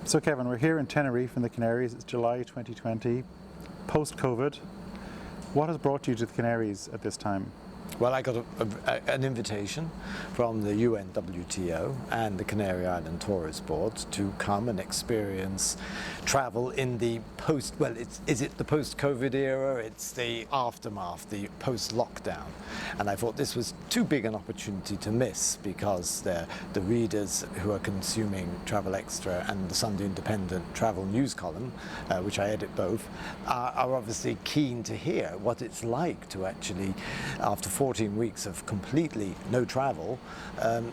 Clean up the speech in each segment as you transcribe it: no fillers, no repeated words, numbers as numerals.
So Kevin, we're here in Tenerife in the Canaries. It's July 2020, post-COVID. What has brought you to the Canaries at this time? Well, I got an invitation from the UNWTO and the Canary Islands Tourist Board to come and experience travel in the is it the post-COVID era? It's the aftermath, the post-lockdown. And I thought this was too big an opportunity to miss, because the readers who are consuming Travel Extra and the Sunday Independent travel news column, which I edit both, are obviously keen to hear what it's like to actually, after 14 weeks of completely no travel,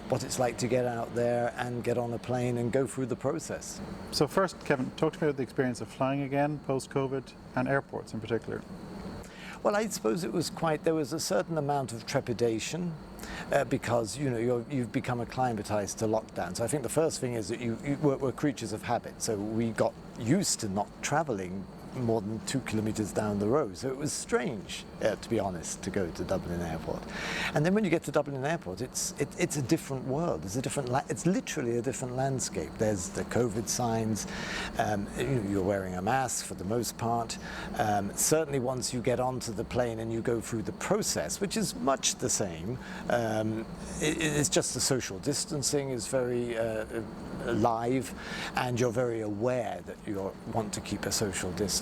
what it's like to get out there and get on a plane and go through the process. So first, Kevin, talk to me about the experience of flying again, post-COVID, and airports in particular. Well, I suppose it was there was a certain amount of trepidation because you've become acclimatized to lockdown. So I think the first thing is that we're creatures of habit. So we got used to not traveling more than 2 kilometers down the road. So it was strange, to be honest, to go to Dublin Airport. And then when you get to Dublin Airport, it's a different world. It's literally a different landscape. There's the COVID signs. You're wearing a mask for the most part. Certainly once you get onto the plane and you go through the process, which is much the same, it's just the social distancing is very live, and you're very aware that you want to keep a social distance.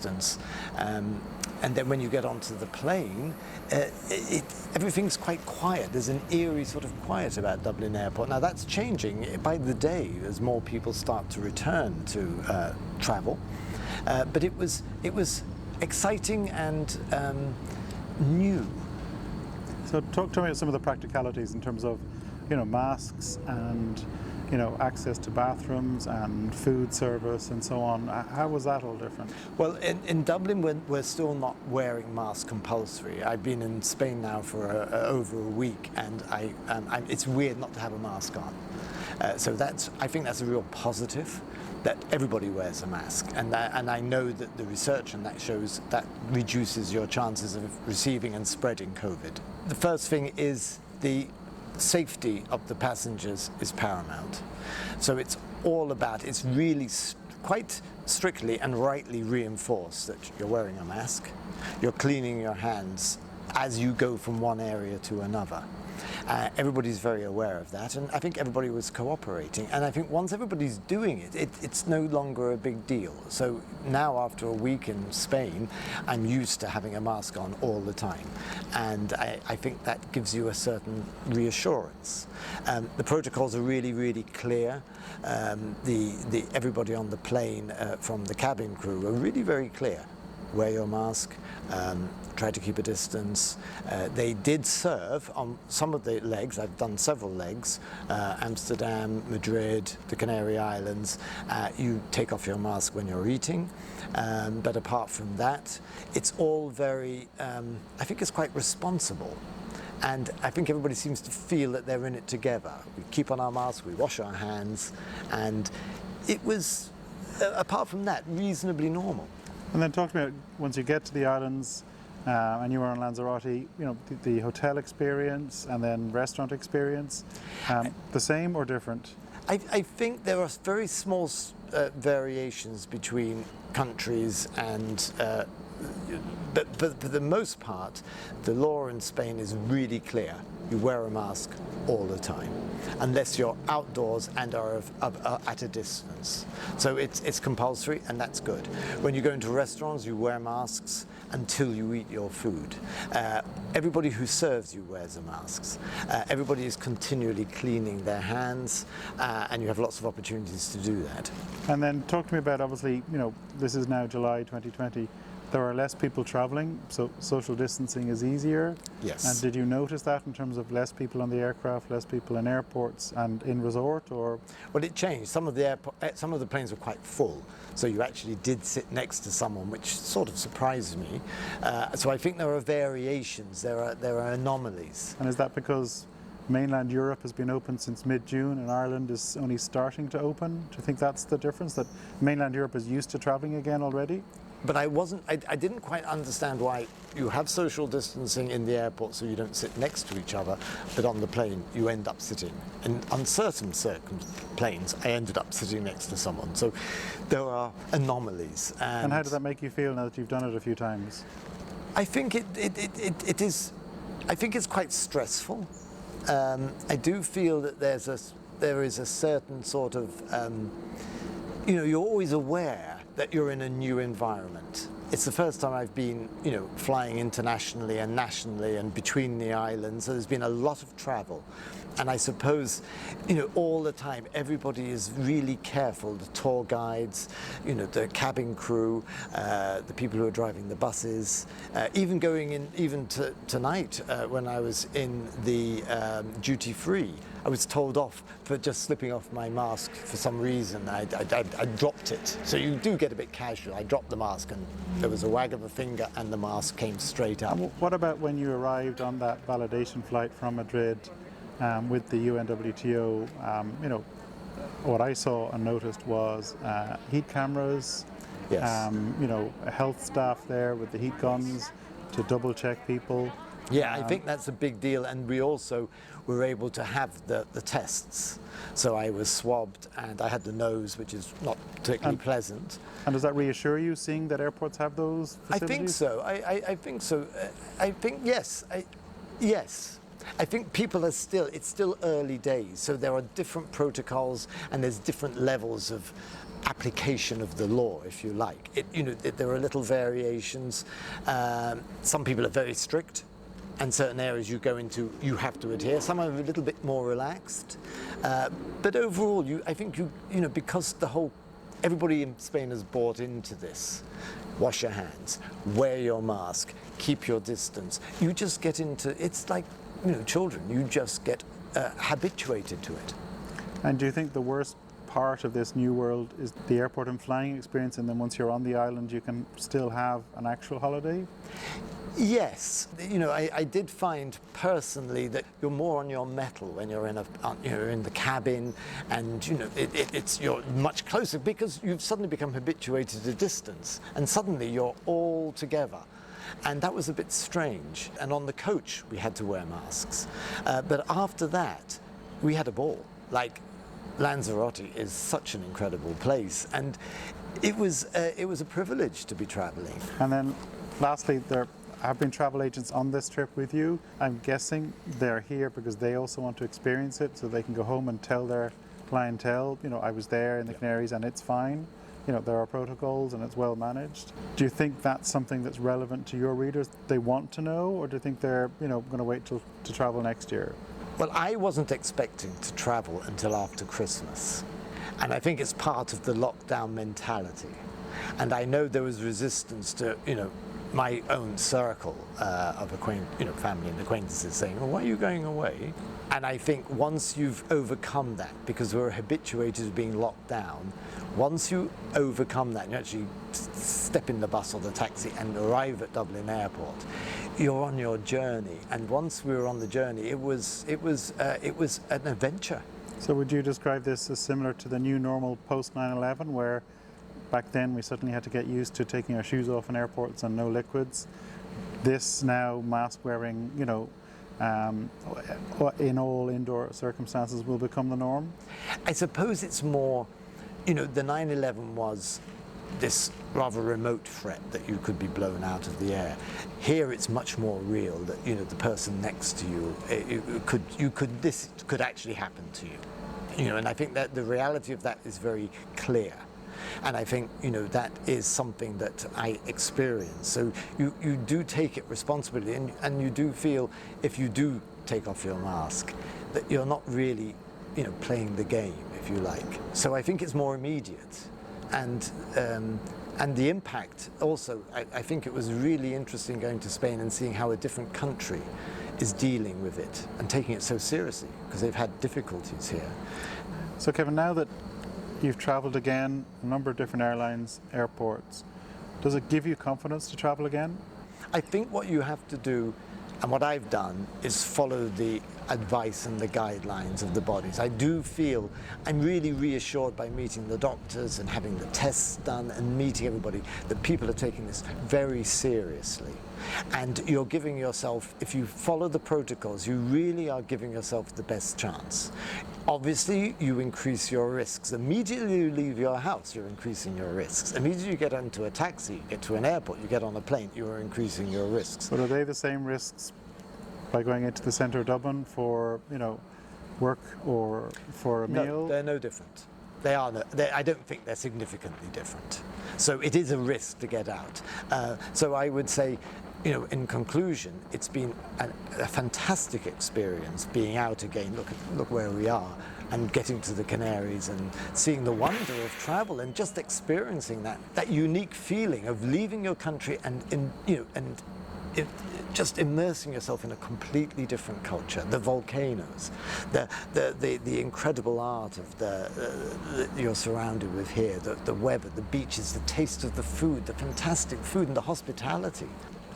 And then when you get onto the plane, everything's quite quiet. There's an eerie sort of quiet about Dublin Airport. Now that's changing by the day as more people start to return to travel. But it was exciting and new. So talk to me about some of the practicalities in terms of, masks and access to bathrooms and food service and so on. How was that all different? Well, in Dublin, we're still not wearing masks compulsory. I've been in Spain now for over a week, and it's weird not to have a mask on. So I think that's a real positive, that everybody wears a mask. And I know that the research on that shows that reduces your chances of receiving and spreading COVID. The first thing is the safety of the passengers is paramount. So it's really quite strictly and rightly reinforced that you're wearing a mask, you're cleaning your hands as you go from one area to another. Everybody's very aware of that, and I think everybody was cooperating. And I think once everybody's doing it, it's no longer a big deal. So now, after a week in Spain, I'm used to having a mask on all the time. And I think that gives you a certain reassurance. The protocols are really, really clear. Everybody on the plane, from the cabin crew, are really very clear. Wear your mask, try to keep a distance. They did serve on some of the legs. I've done several legs, Amsterdam, Madrid, the Canary Islands. You take off your mask when you're eating, but apart from that, it's all very, I think it's quite responsible. And I think everybody seems to feel that they're in it together. We keep on our masks, we wash our hands, and it was, apart from that, reasonably normal. And then talk to me about, once you get to the islands and you were on Lanzarote, the hotel experience and then restaurant experience, the same or different? I think there are very small variations between countries, and but for the most part, the law in Spain is really clear. You wear a mask all the time, unless you're outdoors and are at a distance. So it's compulsory, and that's good. When you go into restaurants, you wear masks until you eat your food. Everybody who serves you wears a mask. Everybody is continually cleaning their hands, and you have lots of opportunities to do that. And then talk to me about, obviously, this is now July 2020. There are less people travelling, so social distancing is easier. Yes. And did you notice that in terms of less people on the aircraft, less people in airports and in resort, or? Well, it changed. Some of the planes were quite full, so you actually did sit next to someone, which sort of surprised me. So I think there are variations. There are anomalies. And is that because mainland Europe has been open since mid-June and Ireland is only starting to open? Do you think that's the difference, that mainland Europe is used to travelling again already? but I didn't quite understand why you have social distancing in the airport so you don't sit next to each other, but on the plane you end up sitting. And on certain planes, I ended up sitting next to someone. So there are anomalies. And how does that make you feel now that you've done it a few times? I think it is. I think it's quite stressful. I do feel that there is a certain sort of, you're always aware that you're in a new environment. It's the first time I've been, flying internationally and nationally and between the islands. So there's been a lot of travel. And I suppose, all the time, everybody is really careful. The tour guides, the cabin crew, the people who are driving the buses, even going in, even tonight when I was in the duty free, I was told off for just slipping off my mask for some reason. I dropped it. So you do get a bit casual. I dropped the mask and there was a wag of a finger and the mask came straight up. And what about when you arrived on that validation flight from Madrid with the UNWTO? What I saw and noticed was heat cameras, Yes. Health staff there with the heat guns to double check people. Yeah, I think that's a big deal, and we also were able to have the tests. So I was swabbed and I had the nose, which is not particularly pleasant. And does that reassure you, seeing that airports have those facilities? I think so. I think so. I think yes. Yes. I think people are it's still early days, so there are different protocols and there's different levels of application of the law, if you like. There are little variations. Some people are very strict, and certain areas you go into, you have to adhere. Some are a little bit more relaxed, but overall, I think because everybody in Spain has bought into this. Wash your hands, wear your mask, keep your distance. You just get into, it's like, children, you just get habituated to it. And do you think the worst part of this new world is the airport and flying experience, and then once you're on the island you can still have an actual holiday? Yes, I did find personally that you're more on your mettle when you're in the cabin, and you're much closer because you've suddenly become habituated to distance, and suddenly you're all together. And that was a bit strange. And on the coach, we had to wear masks. But after that, we had a ball. Like, Lanzarote is such an incredible place. And it was a privilege to be traveling. And then, lastly, there have been travel agents on this trip with you. I'm guessing they're here because they also want to experience it, so they can go home and tell their clientele, I was there in the Canaries and it's fine. There are protocols and it's well managed. Do you think that's something that's relevant to your readers? They want to know, or do you think they're, going to wait to travel next year? Well, I wasn't expecting to travel until after Christmas. And I think it's part of the lockdown mentality. And I know there was resistance to, my own circle of family and acquaintances saying, well, why are you going away? And I think once you've overcome that, because we're habituated to being locked down, once you overcome that and you actually step in the bus or the taxi and arrive at Dublin Airport, you're on your journey. And once we were on the journey, it was an adventure. So would you describe this as similar to the new normal post 9/11, where back then we suddenly had to get used to taking our shoes off in airports and no liquids? This now, mask wearing, in all indoor circumstances will become the norm? I suppose it's more, the 9/11 was this rather remote threat that you could be blown out of the air. Here it's much more real that, the person next to you, this could actually happen to you. And I think that the reality of that is very clear. And I think, that is something that I experience. So you do take it responsibility, and you do feel, if you do take off your mask, that you're not really, playing the game, if you like. So I think it's more immediate. And the impact also, I think it was really interesting going to Spain and seeing how a different country is dealing with it and taking it so seriously, because they've had difficulties here. So Kevin, now that you've travelled again, a number of different airlines, airports, does it give you confidence to travel again? I think what you have to do, and what I've done, is follow the advice and the guidelines of the bodies. I do feel I'm really reassured by meeting the doctors and having the tests done and meeting everybody that people are taking this very seriously. And you're giving yourself, if you follow the protocols, you really are giving yourself the best chance. Obviously, you increase your risks. Immediately you leave your house, you're increasing your risks. Immediately you get into a taxi, you get to an airport, you get on a plane, you are increasing your risks. But are they the same risks by going into the centre of Dublin for, work or for a meal? No, they're no different. They are. I don't think they're significantly different. So it is a risk to get out. So I would say, in conclusion, it's been a fantastic experience being out again. Look where we are, and getting to the Canaries and seeing the wonder of travel and just experiencing that unique feeling of leaving your country and just immersing yourself in a completely different culture. The volcanoes, the incredible art of you're surrounded with here, the weather, the beaches, the taste of the food, the fantastic food and the hospitality.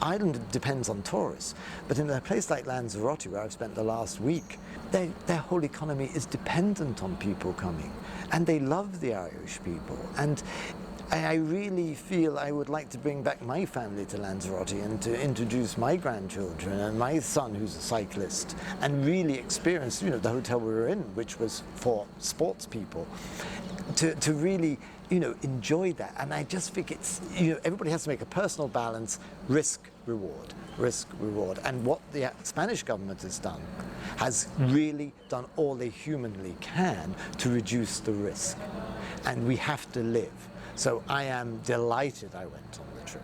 Ireland depends on tourists, but in a place like Lanzarote, where I've spent the last week, their whole economy is dependent on people coming, and they love the Irish people. And I really feel I would like to bring back my family to Lanzarote and to introduce my grandchildren and my son, who's a cyclist, and really experience, the hotel we were in, which was for sports people, to really, enjoy that. And I just think it's, everybody has to make a personal balance, risk, reward. And what the Spanish government has really done all they humanly can to reduce the risk. And we have to live. So I am delighted I went on the trip.